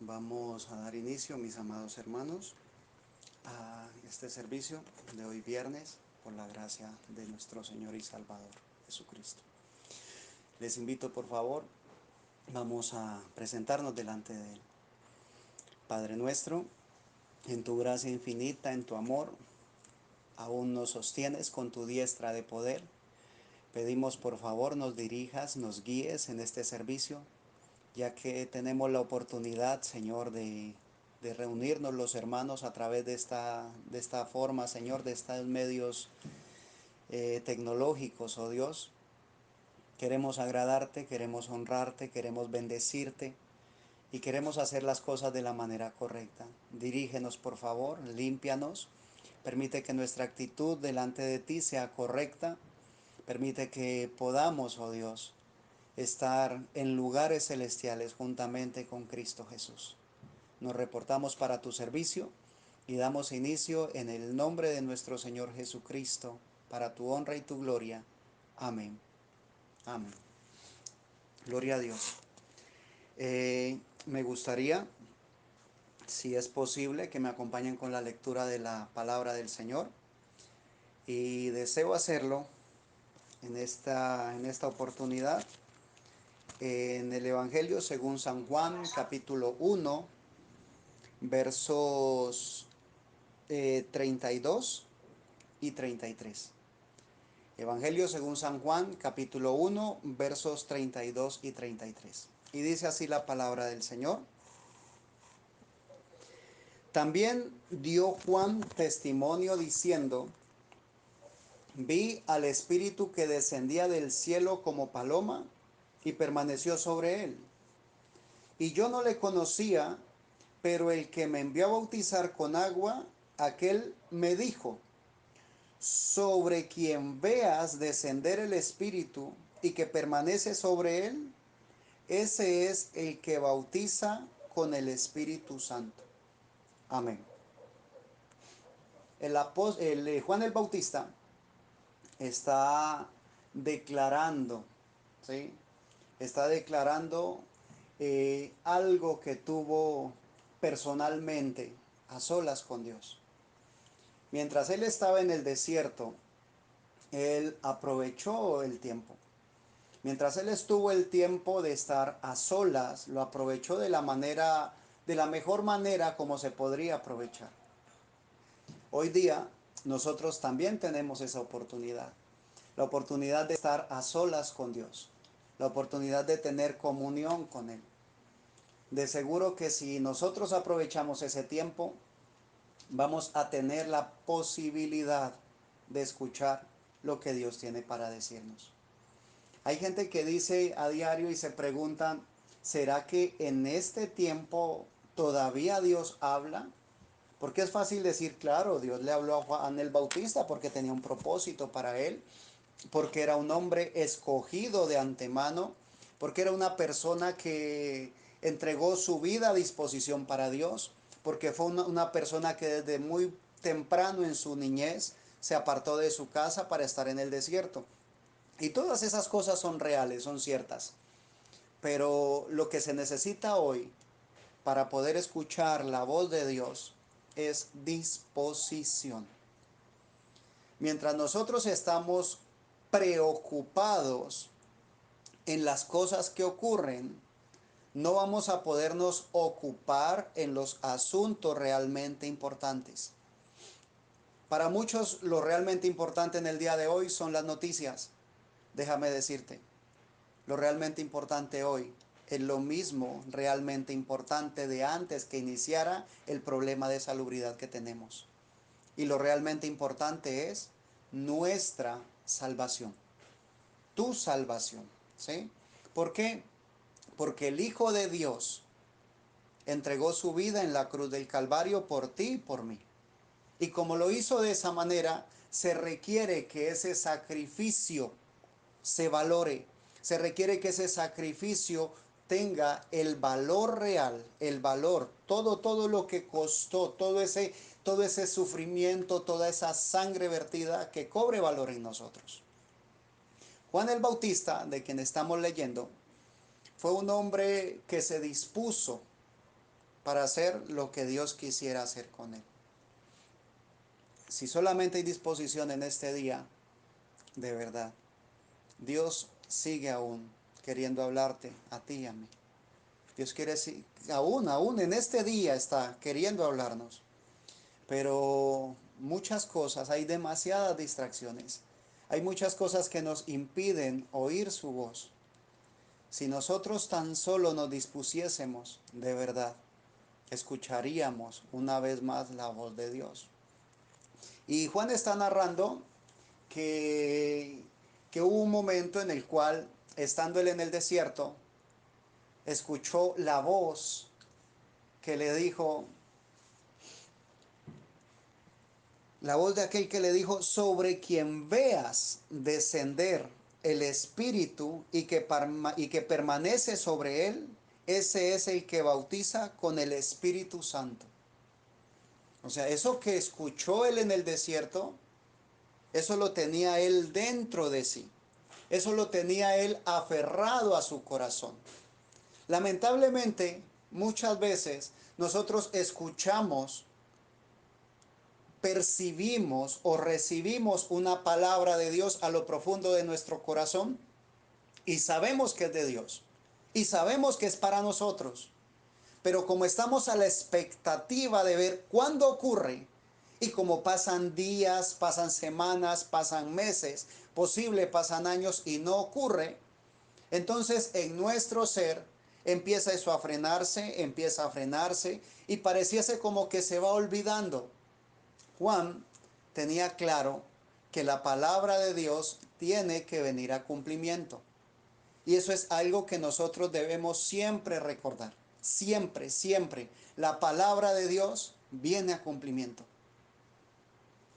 Vamos a dar inicio, mis amados hermanos, a este servicio de hoy viernes por la gracia de nuestro Señor y Salvador Jesucristo. Les invito, por favor, vamos a presentarnos delante de Él. Padre nuestro, en tu gracia infinita, en tu amor, aún nos sostienes con tu diestra de poder. Pedimos, por favor, nos dirijas, nos guíes en este servicio, ya que tenemos la oportunidad, Señor, de reunirnos los hermanos a través de esta forma, Señor, de estos medios tecnológicos, oh Dios. Queremos agradarte, queremos honrarte, queremos bendecirte y queremos hacer las cosas de la manera correcta. Dirígenos, por favor, límpianos, permite que nuestra actitud delante de ti sea correcta, permite que podamos, oh Dios, estar en lugares celestiales juntamente con Cristo Jesús. Nos reportamos para tu servicio y damos inicio en el nombre de nuestro Señor Jesucristo, para tu honra y tu gloria. Amén. Amén. Gloria a Dios. Me gustaría, si es posible, que me acompañen con la lectura de la palabra del Señor. Y deseo hacerlo en esta oportunidad en el Evangelio según San Juan, capítulo 1, versos 32 y 33. Evangelio según San Juan, capítulo 1, versos 32 y 33. Y dice así la palabra del Señor. También dio Juan testimonio diciendo: vi al Espíritu que descendía del cielo como paloma y permaneció sobre él. Y yo no le conocía, pero el que me envió a bautizar con agua, aquel me dijo: sobre quien veas descender el Espíritu y que permanece sobre él, ese es el que bautiza con el Espíritu Santo. Amén. Juan el Bautista está declarando, ¿sí? Está declarando algo que tuvo personalmente a solas con Dios. Mientras él estaba en el desierto, él aprovechó el tiempo. Mientras él estuvo el tiempo de estar a solas, lo aprovechó de la mejor manera como se podría aprovechar. Hoy día nosotros también tenemos esa oportunidad. La oportunidad de estar a solas con Dios. La oportunidad de tener comunión con Él. De seguro que si nosotros aprovechamos ese tiempo, vamos a tener la posibilidad de escuchar lo que Dios tiene para decirnos. Hay gente que dice a diario y se preguntan: ¿será que en este tiempo todavía Dios habla? Porque es fácil decir, claro, Dios le habló a Juan el Bautista porque tenía un propósito para él, porque era un hombre escogido de antemano, porque era una persona que entregó su vida a disposición para Dios, porque fue una persona que desde muy temprano en su niñez se apartó de su casa para estar en el desierto. Y todas esas cosas son reales, son ciertas. Pero lo que se necesita hoy para poder escuchar la voz de Dios es disposición. Mientras nosotros estamos preocupados en las cosas que ocurren, no vamos a podernos ocupar en los asuntos realmente importantes. Para muchos lo realmente importante en el día de hoy son las noticias. Déjame decirte, lo realmente importante hoy es lo mismo realmente importante de antes que iniciara el problema de salubridad que tenemos. Y lo realmente importante es nuestra salvación. Tu salvación, ¿sí? ¿Por qué? Porque el Hijo de Dios entregó su vida en la cruz del Calvario por ti y por mí. Y como lo hizo de esa manera, se requiere que ese sacrificio se valore. Se requiere que ese sacrificio tenga el valor real, el valor, todo lo que costó, todo ese sufrimiento, toda esa sangre vertida, que cobre valor en nosotros. Juan el Bautista, de quien estamos leyendo, fue un hombre que se dispuso para hacer lo que Dios quisiera hacer con él. Si solamente hay disposición en este día, de verdad, Dios sigue aún queriendo hablarte a ti y a mí. Dios quiere, aún en este día está queriendo hablarnos. Pero muchas cosas, hay demasiadas distracciones. Hay muchas cosas que nos impiden oír su voz. Si nosotros tan solo nos dispusiésemos, de verdad, escucharíamos una vez más la voz de Dios. Y Juan está narrando que, que hubo un momento en el cual, estando él en el desierto, escuchó la voz que le dijo, la voz de aquel que le dijo, sobre quien veas descender el Espíritu y que permanece sobre él, ese es el que bautiza con el Espíritu Santo. O sea, eso que escuchó él en el desierto, eso lo tenía él dentro de sí. Eso lo tenía él aferrado a su corazón. Lamentablemente, muchas veces nosotros escuchamos, percibimos o recibimos una palabra de Dios a lo profundo de nuestro corazón y sabemos que es de Dios y sabemos que es para nosotros, pero como estamos a la expectativa de ver cuándo ocurre y como pasan días, pasan semanas, pasan meses, posible pasan años y no ocurre, entonces en nuestro ser empieza eso empieza a frenarse y pareciese como que se va olvidando. Juan tenía claro que la palabra de Dios tiene que venir a cumplimiento. Y eso es algo que nosotros debemos siempre recordar. Siempre, siempre. La palabra de Dios viene a cumplimiento.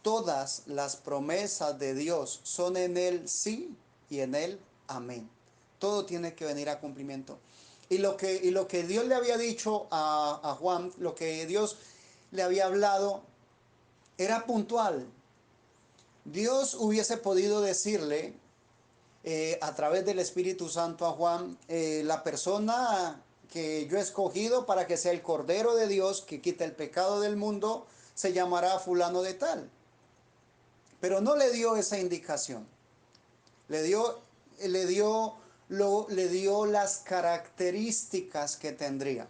Todas las promesas de Dios son en él sí y en él amén. Todo tiene que venir a cumplimiento. Y lo que Dios le había dicho a Juan, lo que Dios le había hablado, era puntual. Dios hubiese podido decirle a través del Espíritu Santo a Juan, la persona que yo he escogido para que sea el Cordero de Dios que quita el pecado del mundo, se llamará fulano de tal. Pero no le dio esa indicación. Le dio, le dio, le dio las características que tendría.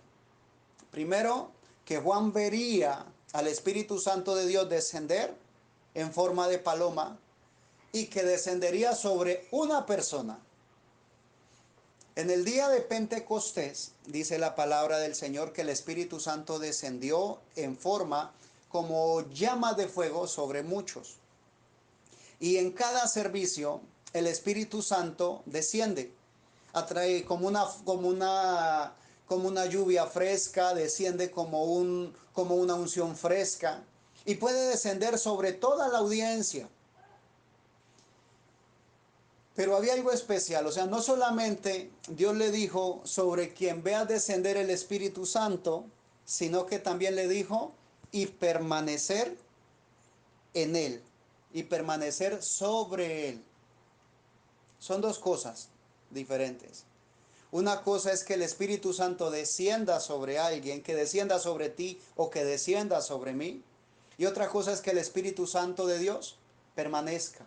Primero, que Juan vería al Espíritu Santo de Dios descender en forma de paloma y que descendería sobre una persona. En el día de Pentecostés, dice la palabra del Señor, que el Espíritu Santo descendió en forma como llama de fuego sobre muchos. Y en cada servicio, el Espíritu Santo desciende, atrae como una lluvia fresca, desciende como una unción fresca y puede descender sobre toda la audiencia. Pero había algo especial, o sea, no solamente Dios le dijo sobre quien veas descender el Espíritu Santo, sino que también le dijo y permanecer en él y permanecer sobre él. Son dos cosas diferentes. Una cosa es que el Espíritu Santo descienda sobre alguien, que descienda sobre ti o que descienda sobre mí. Y otra cosa es que el Espíritu Santo de Dios permanezca.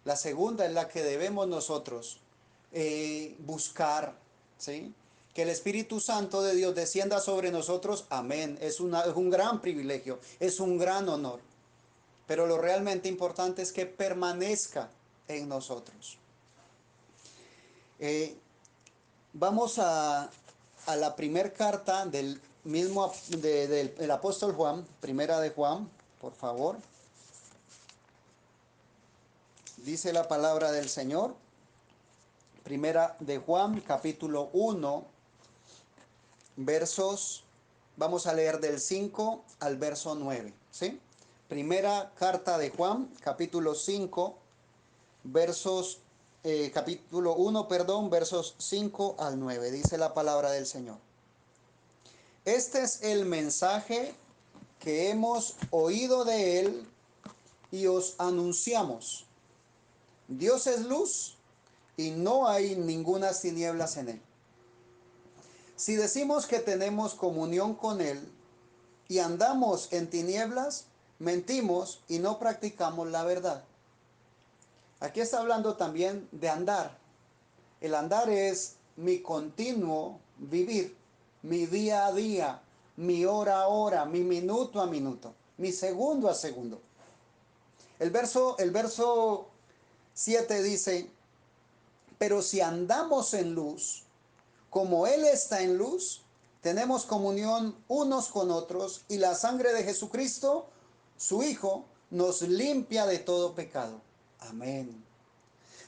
La segunda es la que debemos nosotros buscar, ¿sí? Que el Espíritu Santo de Dios descienda sobre nosotros, amén. Es un gran privilegio, es un gran honor. Pero lo realmente importante es que permanezca en nosotros. Eh, Vamos a la primera carta del mismo del apóstol Juan, primera de Juan, por favor. Dice la palabra del Señor. Primera de Juan, capítulo 1, versos, vamos a leer del 5 al verso 9, ¿sí? Primera carta de Juan, capítulo 5, capítulo 1, perdón, versos 5 al 9, dice la palabra del Señor. Este es el mensaje que hemos oído de él y os anunciamos. Dios es luz y no hay ninguna tinieblas en él. Si decimos que tenemos comunión con Él y andamos en tinieblas, mentimos y no practicamos la verdad. Aquí está hablando también de andar. El andar es mi continuo vivir, mi día a día, mi hora a hora, mi minuto a minuto, mi segundo a segundo. El verso 7 dice, pero si andamos en luz, como Él está en luz, tenemos comunión unos con otros y la sangre de Jesucristo, su Hijo, nos limpia de todo pecado. Amén.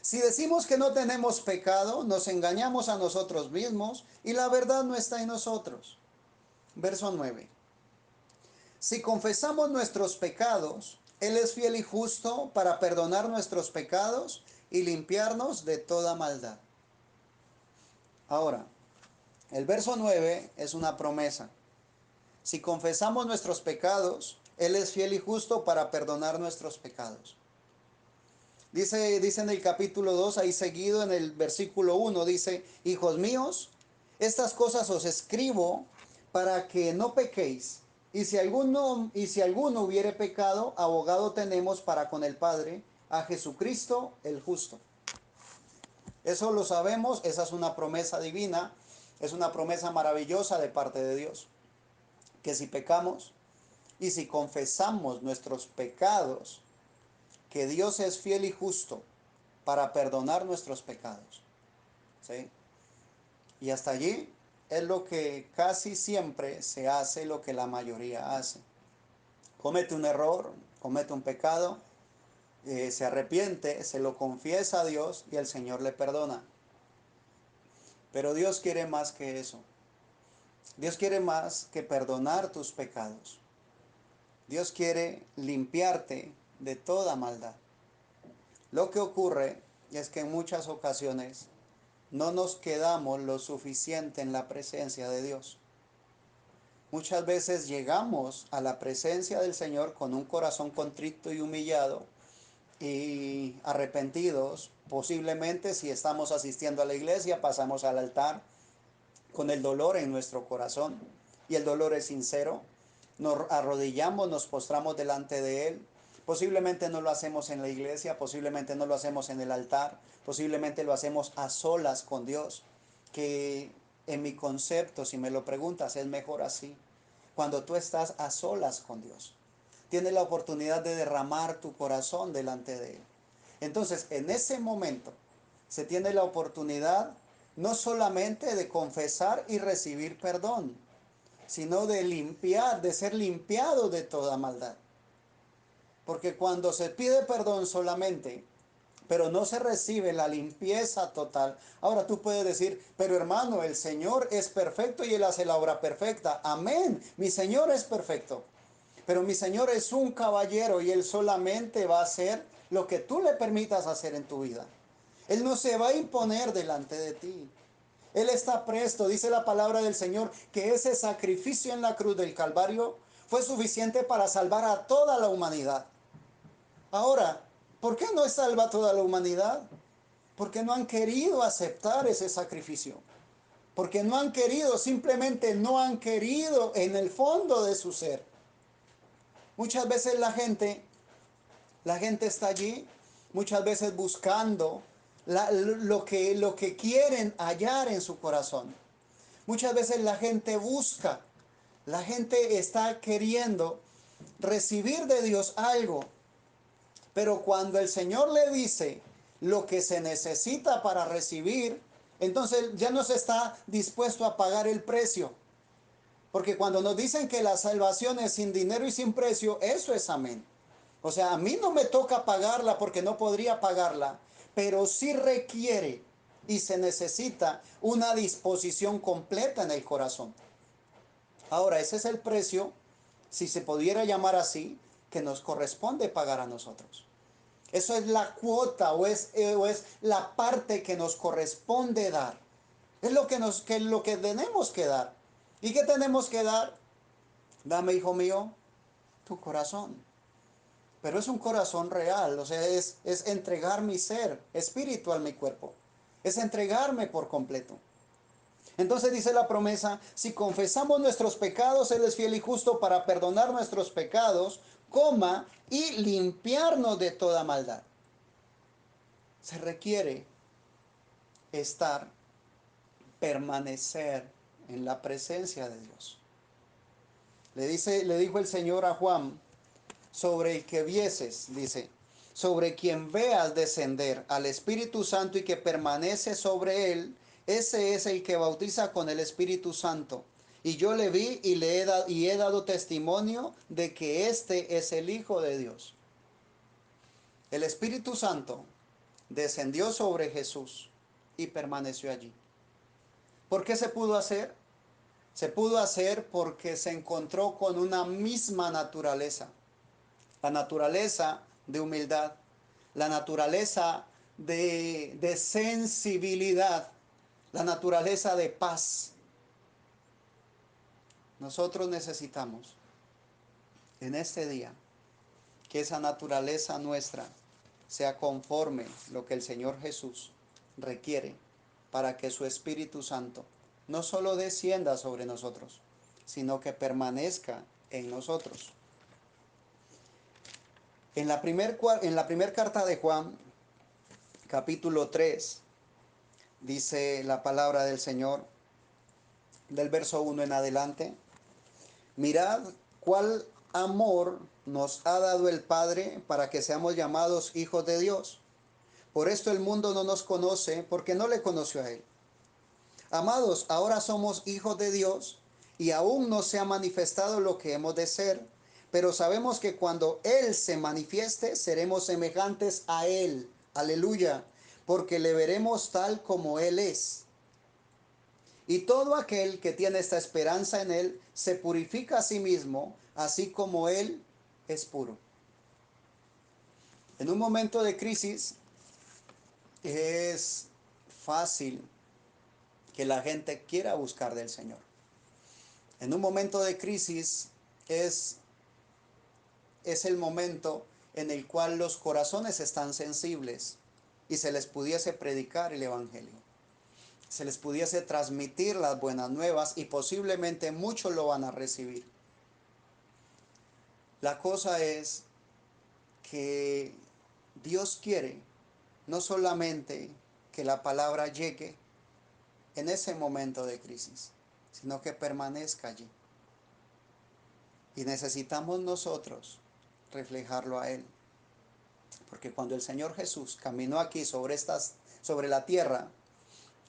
Si decimos que no tenemos pecado, nos engañamos a nosotros mismos y la verdad no está en nosotros. Verso 9. Si confesamos nuestros pecados, Él es fiel y justo para perdonar nuestros pecados y limpiarnos de toda maldad. Ahora, el verso 9 es una promesa. Si confesamos nuestros pecados, Él es fiel y justo para perdonar nuestros pecados. Dice en el capítulo 2, ahí seguido en el versículo 1, dice, hijos míos, estas cosas os escribo para que no pequéis. Y si alguno hubiere pecado, abogado tenemos para con el Padre, a Jesucristo el justo. Eso lo sabemos, esa es una promesa divina, es una promesa maravillosa de parte de Dios. Que si pecamos y si confesamos nuestros pecados, que Dios es fiel y justo para perdonar nuestros pecados. ¿Sí? Y hasta allí es lo que casi siempre se hace, lo que la mayoría hace. Comete un error, comete un pecado, se arrepiente, se lo confiesa a Dios y el Señor le perdona. Pero Dios quiere más que eso. Dios quiere más que perdonar tus pecados. Dios quiere limpiarte de toda maldad. Lo que ocurre es que en muchas ocasiones no nos quedamos lo suficiente en la presencia de Dios. Muchas veces llegamos a la presencia del Señor con un corazón contrito y humillado y arrepentidos. Posiblemente si estamos asistiendo a la iglesia, pasamos al altar con el dolor en nuestro corazón y el dolor es sincero. Nos arrodillamos, nos postramos delante de Él. Posiblemente no lo hacemos en la iglesia, posiblemente no lo hacemos en el altar, posiblemente lo hacemos a solas con Dios, que en mi concepto, si me lo preguntas, es mejor así. Cuando tú estás a solas con Dios, tienes la oportunidad de derramar tu corazón delante de Él. Entonces, en ese momento, se tiene la oportunidad no solamente de confesar y recibir perdón, sino de limpiar, de ser limpiado de toda maldad. Porque cuando se pide perdón solamente, pero no se recibe la limpieza total. Ahora tú puedes decir, pero hermano, el Señor es perfecto y Él hace la obra perfecta. Amén, mi Señor es perfecto. Pero mi Señor es un caballero y Él solamente va a hacer lo que tú le permitas hacer en tu vida. Él no se va a imponer delante de ti. Él está presto, dice la palabra del Señor, que ese sacrificio en la cruz del Calvario fue suficiente para salvar a toda la humanidad. Ahora, ¿por qué no salva a toda la humanidad? Porque no han querido aceptar ese sacrificio. Porque no han querido, simplemente no han querido en el fondo de su ser. Muchas veces la gente está allí, muchas veces buscando lo que quieren hallar en su corazón. Muchas veces la gente está queriendo recibir de Dios algo, pero cuando el Señor le dice lo que se necesita para recibir, entonces ya no se está dispuesto a pagar el precio. Porque cuando nos dicen que la salvación es sin dinero y sin precio, eso es amén. O sea, a mí no me toca pagarla porque no podría pagarla, pero sí requiere y se necesita una disposición completa en el corazón. Ahora, ese es el precio, si se pudiera llamar así, que nos corresponde pagar a nosotros. Eso es la cuota o es la parte que nos corresponde dar. Es lo que tenemos que dar. ¿Y qué tenemos que dar? Dame, hijo mío, tu corazón. Pero es un corazón real, o sea, es entregar mi ser espiritual, mi cuerpo. Es entregarme por completo. Entonces dice la promesa, si confesamos nuestros pecados, Él es fiel y justo para perdonar nuestros pecados, y limpiarnos de toda maldad. Se requiere estar, permanecer en la presencia de Dios. Le dijo el Señor a Juan, sobre el que vieses, dice, sobre quien veas descender al Espíritu Santo y que permanece sobre él, ese es el que bautiza con el Espíritu Santo. Y yo le vi y he dado testimonio de que este es el Hijo de Dios. El Espíritu Santo descendió sobre Jesús y permaneció allí. ¿Por qué se pudo hacer? Se pudo hacer porque se encontró con una misma naturaleza. La naturaleza de humildad, la naturaleza de sensibilidad, la naturaleza de paz. Nosotros necesitamos en este día que esa naturaleza nuestra sea conforme lo que el Señor Jesús requiere para que su Espíritu Santo no solo descienda sobre nosotros, sino que permanezca en nosotros. En la primera carta de Juan, capítulo 3, dice la palabra del Señor, del verso 1 en adelante, mirad cuál amor nos ha dado el Padre para que seamos llamados hijos de Dios. Por esto el mundo no nos conoce porque no le conoció a Él. Amados, ahora somos hijos de Dios y aún no se ha manifestado lo que hemos de ser, pero sabemos que cuando Él se manifieste seremos semejantes a Él. Aleluya, porque le veremos tal como Él es. Y todo aquel que tiene esta esperanza en Él se purifica a sí mismo, así como Él es puro. En un momento de crisis es fácil que la gente quiera buscar del Señor. En un momento de crisis es, es el momento en el cual los corazones están sensibles y se les pudiese predicar el Evangelio. Se les pudiese transmitir las buenas nuevas y posiblemente muchos lo van a recibir. La cosa es que Dios quiere no solamente que la palabra llegue en ese momento de crisis, sino que permanezca allí. Y necesitamos nosotros reflejarlo a Él. Porque cuando el Señor Jesús caminó aquí sobre la tierra,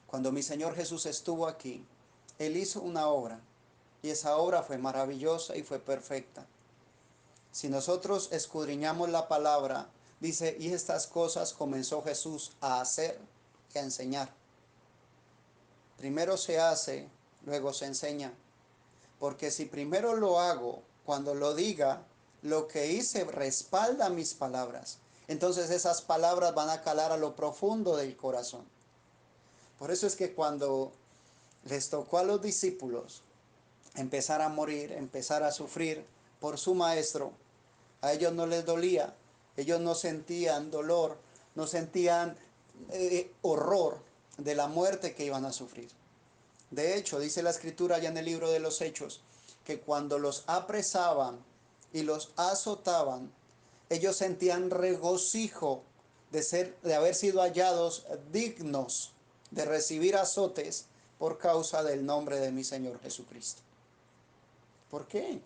cuando mi Señor Jesús estuvo aquí, Él hizo una obra. Y esa obra fue maravillosa y fue perfecta. Si nosotros escudriñamos la palabra, dice, y estas cosas comenzó Jesús a hacer y a enseñar. Primero se hace, luego se enseña. Porque si primero lo hago, cuando lo diga, lo que hice respalda mis palabras. Entonces esas palabras van a calar a lo profundo del corazón. Por eso es que cuando les tocó a los discípulos empezar a morir, empezar a sufrir por su maestro, a ellos no les dolía, ellos no sentían dolor, no sentían horror de la muerte que iban a sufrir. De hecho, dice la escritura ya en el libro de los Hechos, que cuando los apresaban y los azotaban, ellos sentían regocijo de haber sido hallados dignos de recibir azotes por causa del nombre de mi Señor Jesucristo. ¿Por qué?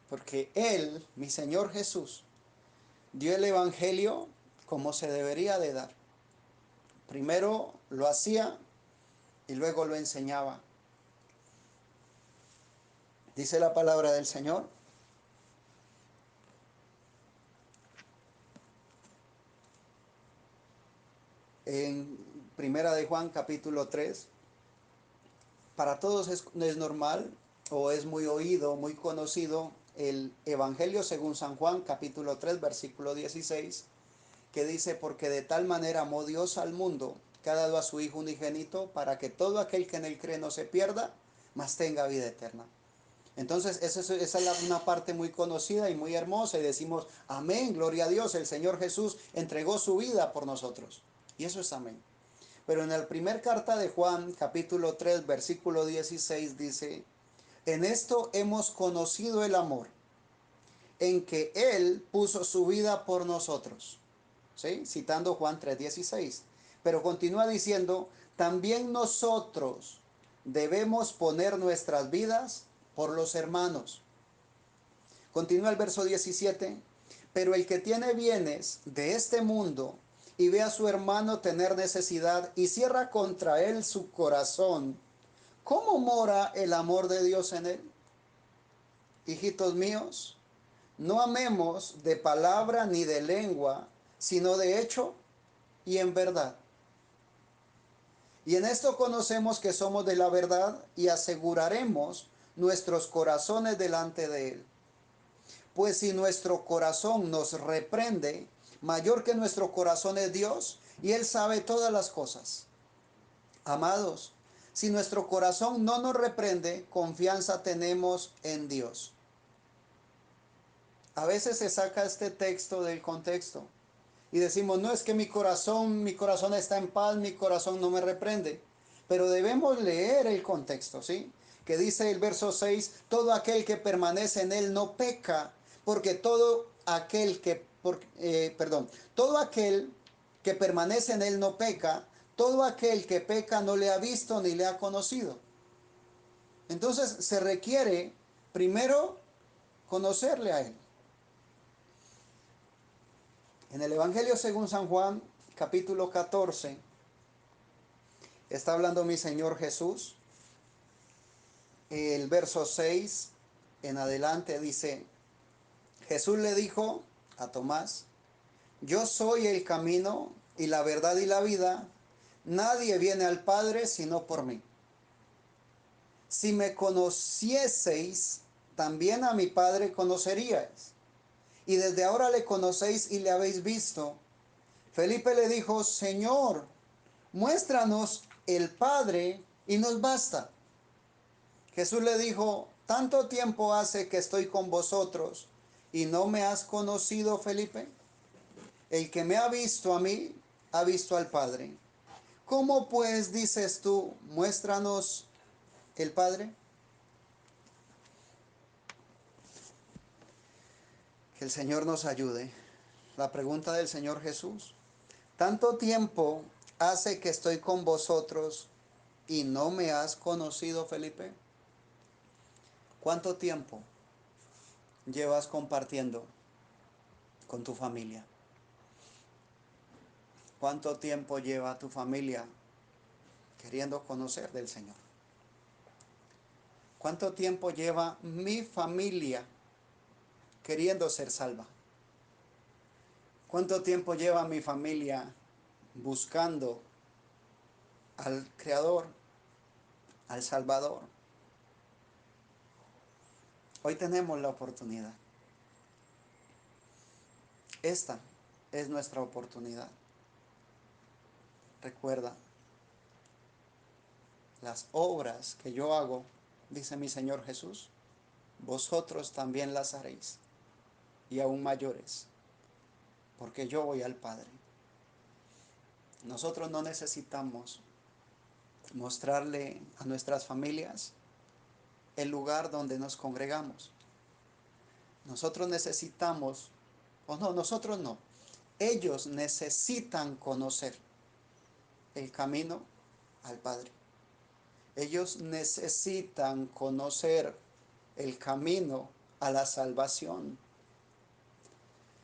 Porque Él, mi Señor Jesús, dio el Evangelio como se debería de dar. Primero lo hacía y luego lo enseñaba. Dice la palabra del Señor. En Primera de Juan capítulo 3, para todos es normal o es muy oído, muy conocido el Evangelio según San Juan capítulo 3 versículo 16, que dice, porque de tal manera amó Dios al mundo, que ha dado a su Hijo unigénito, para que todo aquel que en él cree no se pierda, mas tenga vida eterna. Entonces esa es una parte muy conocida y muy hermosa y decimos, amén, gloria a Dios, el Señor Jesús entregó su vida por nosotros. Y eso es amén. Pero en la primera carta de Juan, capítulo 3 versículo 16 dice, en esto hemos conocido el amor, en que Él puso su vida por nosotros. ¿Sí? Citando Juan 3:16. Pero continúa diciendo, también nosotros debemos poner nuestras vidas por los hermanos. Continúa el verso 17, pero el que tiene bienes de este mundo y ve a su hermano tener necesidad y cierra contra él su corazón, ¿cómo mora el amor de Dios en él? Hijitos míos, no amemos de palabra ni de lengua, sino de hecho y en verdad. Y en esto conocemos que somos de la verdad y aseguraremos nuestros corazones delante de Él. Pues si nuestro corazón nos reprende, mayor que nuestro corazón es Dios y Él sabe todas las cosas. Amados, si nuestro corazón no nos reprende, confianza tenemos en Dios. A veces se saca este texto del contexto y decimos, no es que mi corazón está en paz, mi corazón no me reprende. Pero debemos leer el contexto, ¿sí? Que dice el verso 6, todo aquel que permanece en él no peca, porque todo aquel que permanece en él no peca, todo aquel que peca no le ha visto ni le ha conocido. Entonces se requiere primero conocerle a él. En el Evangelio según San Juan, capítulo 14, está hablando mi Señor Jesús. El verso 6 en adelante dice, Jesús le dijo a Tomás, yo soy el camino y la verdad y la vida. Nadie viene al Padre sino por mí. Si me conocieseis, también a mi Padre conoceríais. Y desde ahora le conocéis y le habéis visto. Felipe le dijo, Señor, muéstranos el Padre y nos basta. Jesús le dijo, ¿tanto tiempo hace que estoy con vosotros y no me has conocido, Felipe? El que me ha visto a mí, ha visto al Padre. ¿Cómo pues dices tú, muéstranos el Padre? Que el Señor nos ayude. La pregunta del Señor Jesús. ¿Tanto tiempo hace que estoy con vosotros y no me has conocido, Felipe? ¿Cuánto tiempo llevas compartiendo con tu familia? ¿Cuánto tiempo lleva tu familia queriendo conocer del Señor? ¿Cuánto tiempo lleva mi familia queriendo ser salva? ¿Cuánto tiempo lleva mi familia buscando al Creador, al Salvador? Hoy tenemos la oportunidad. Esta es nuestra oportunidad. Recuerda, las obras que yo hago, dice mi Señor Jesús, vosotros también las haréis, y aún mayores, porque yo voy al Padre. Nosotros no necesitamos mostrarle a nuestras familias el lugar donde nos congregamos. Nosotros necesitamos, o no, nosotros no, ellos necesitan conocer el camino al Padre. Ellos necesitan conocer el camino a la salvación.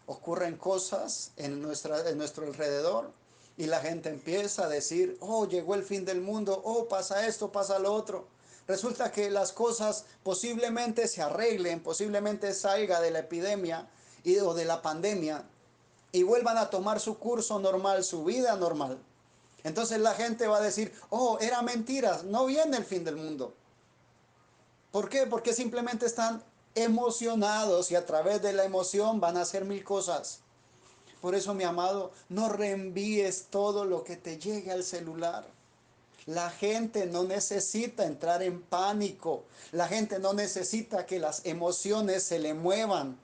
Ocurren cosas en nuestro alrededor y la gente empieza a decir, oh, llegó el fin del mundo, oh, pasa esto, pasa lo otro. Resulta que las cosas posiblemente se arreglen, posiblemente salga de la epidemia o de la pandemia y vuelvan a tomar su curso normal, su vida normal. Entonces la gente va a decir, oh, era mentira, no viene el fin del mundo. ¿Por qué? Porque simplemente están emocionados y a través de la emoción van a hacer mil cosas. Por eso, mi amado, no reenvíes todo lo que te llegue al celular. La gente no necesita entrar en pánico. La gente no necesita que las emociones se le muevan.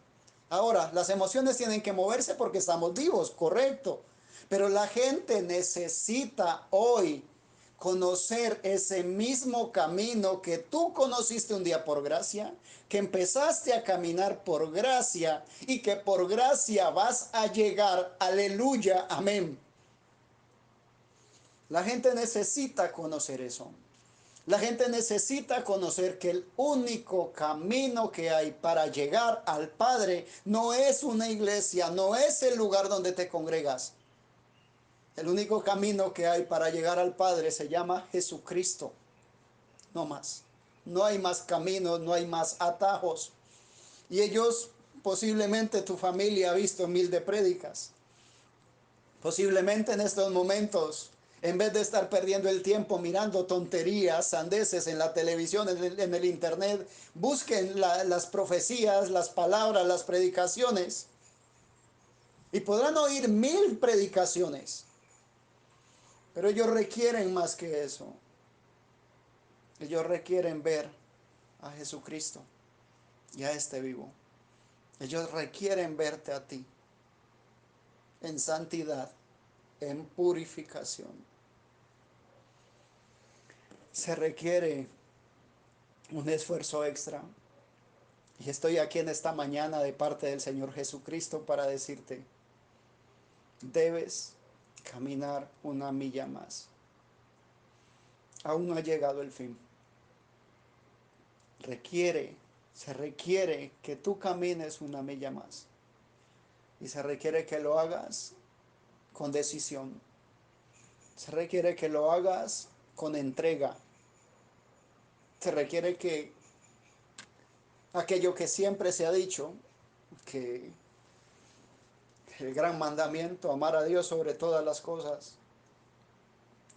Ahora, las emociones tienen que moverse porque estamos vivos, correcto. Pero la gente necesita hoy conocer ese mismo camino que tú conociste un día por gracia, que empezaste a caminar por gracia y que por gracia vas a llegar, aleluya, amén. La gente necesita conocer eso. La gente necesita conocer que el único camino que hay para llegar al Padre no es una iglesia, no es el lugar donde te congregas. El único camino que hay para llegar al Padre se llama Jesucristo, no más. No hay más caminos, no hay más atajos. Y ellos, posiblemente tu familia ha visto mil de prédicas. Posiblemente en estos momentos, en vez de estar perdiendo el tiempo mirando tonterías, sandeces en la televisión, en el internet, busquen las profecías, las palabras, las predicaciones. Y podrán oír mil predicaciones. Pero ellos requieren más que eso. Ellos requieren ver a Jesucristo y a este vivo. Ellos requieren verte a ti en santidad, en purificación. Se requiere un esfuerzo extra. Y estoy aquí en esta mañana de parte del Señor Jesucristo para decirte, debes caminar una milla más. Aún no ha llegado el fin. Se requiere que tú camines una milla más. Y se requiere que lo hagas con decisión. Se requiere que lo hagas con entrega. Se requiere que aquello que siempre se ha dicho, que el gran mandamiento, amar a Dios sobre todas las cosas.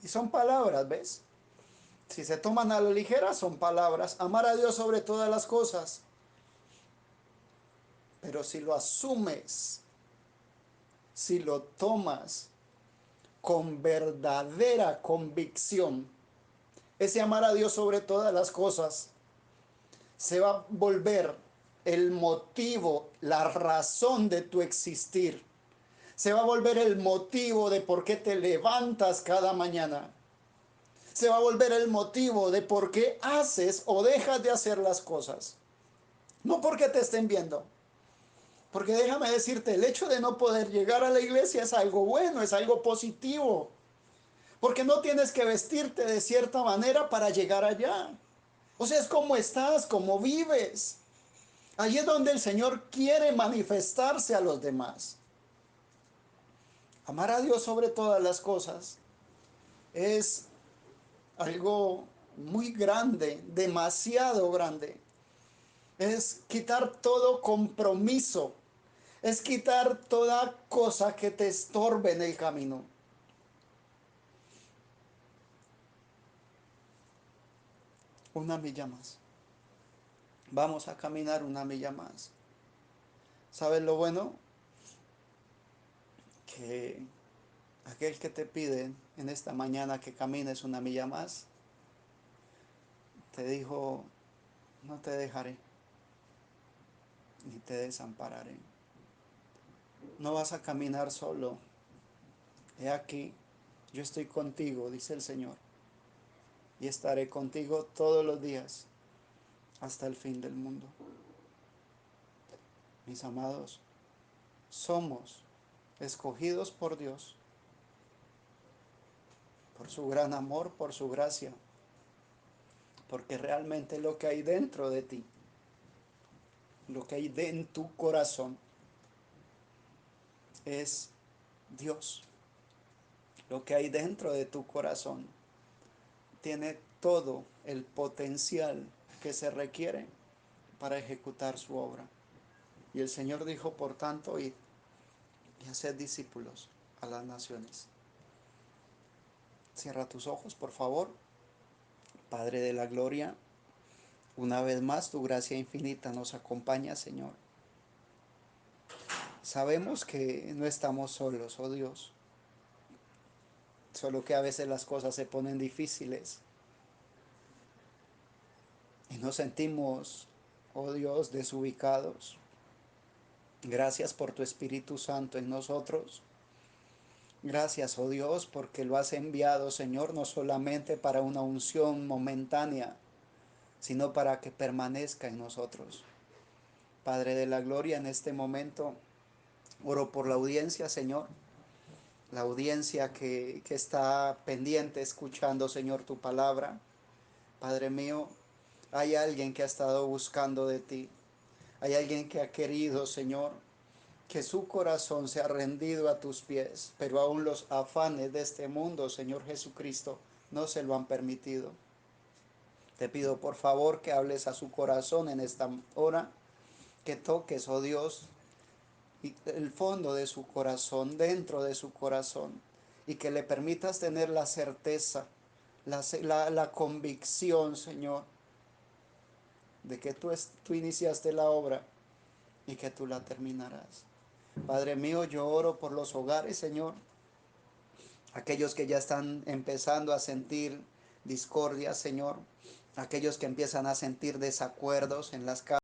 Y son palabras, ¿ves? Si se toman a la ligera, son palabras. Amar a Dios sobre todas las cosas. Pero si lo asumes, si lo tomas con verdadera convicción, ese amar a Dios sobre todas las cosas se va a volver el motivo, la razón de tu existir. Se va a volver el motivo de por qué te levantas cada mañana. Se va a volver el motivo de por qué haces o dejas de hacer las cosas. No porque te estén viendo. Porque déjame decirte, el hecho de no poder llegar a la iglesia es algo bueno, es algo positivo. Porque no tienes que vestirte de cierta manera para llegar allá. O sea, es como estás, como vives. Allí es donde el Señor quiere manifestarse a los demás. Amar a Dios sobre todas las cosas es algo muy grande, demasiado grande. Es quitar todo compromiso, es quitar toda cosa que te estorbe en el camino. Una milla más. Vamos a caminar una milla más. ¿Sabes lo bueno? Que aquel que te pide en esta mañana que camines una milla más, te dijo, no te dejaré, ni te desampararé. No vas a caminar solo. He aquí, yo estoy contigo, dice el Señor, y estaré contigo todos los días hasta el fin del mundo. Mis amados, somos escogidos por Dios, por su gran amor, por su gracia, porque realmente lo que hay dentro de ti, lo que hay en tu corazón, es Dios. Lo que hay dentro de tu corazón tiene todo el potencial que se requiere para ejecutar su obra. Y el Señor dijo, por tanto, id y haced discípulos a las naciones. Cierra tus ojos, por favor. Padre de la gloria, una vez más tu gracia infinita nos acompaña, Señor. Sabemos que no estamos solos, oh Dios, solo que a veces las cosas se ponen difíciles y nos sentimos, oh Dios, desubicados. Gracias por tu Espíritu Santo en nosotros, Gracias, oh Dios, porque lo has enviado, Señor, no solamente para una unción momentánea, sino para que permanezca en nosotros. Padre de la gloria, en este momento oro por la audiencia, Señor, la audiencia que está pendiente escuchando, Señor, tu palabra. Padre mío, hay alguien que ha estado buscando de ti. Hay alguien que ha querido, Señor, que su corazón se ha rendido a tus pies, pero aún los afanes de este mundo, Señor Jesucristo, no se lo han permitido. Te pido por favor que hables a su corazón en esta hora, que toques, oh Dios, el fondo de su corazón, dentro de su corazón, y que le permitas tener la certeza, la convicción, Señor, de que tú iniciaste la obra y que tú la terminarás. Padre mío, yo oro por los hogares, Señor, aquellos que ya están empezando a sentir discordia, Señor, aquellos que empiezan a sentir desacuerdos en las casas.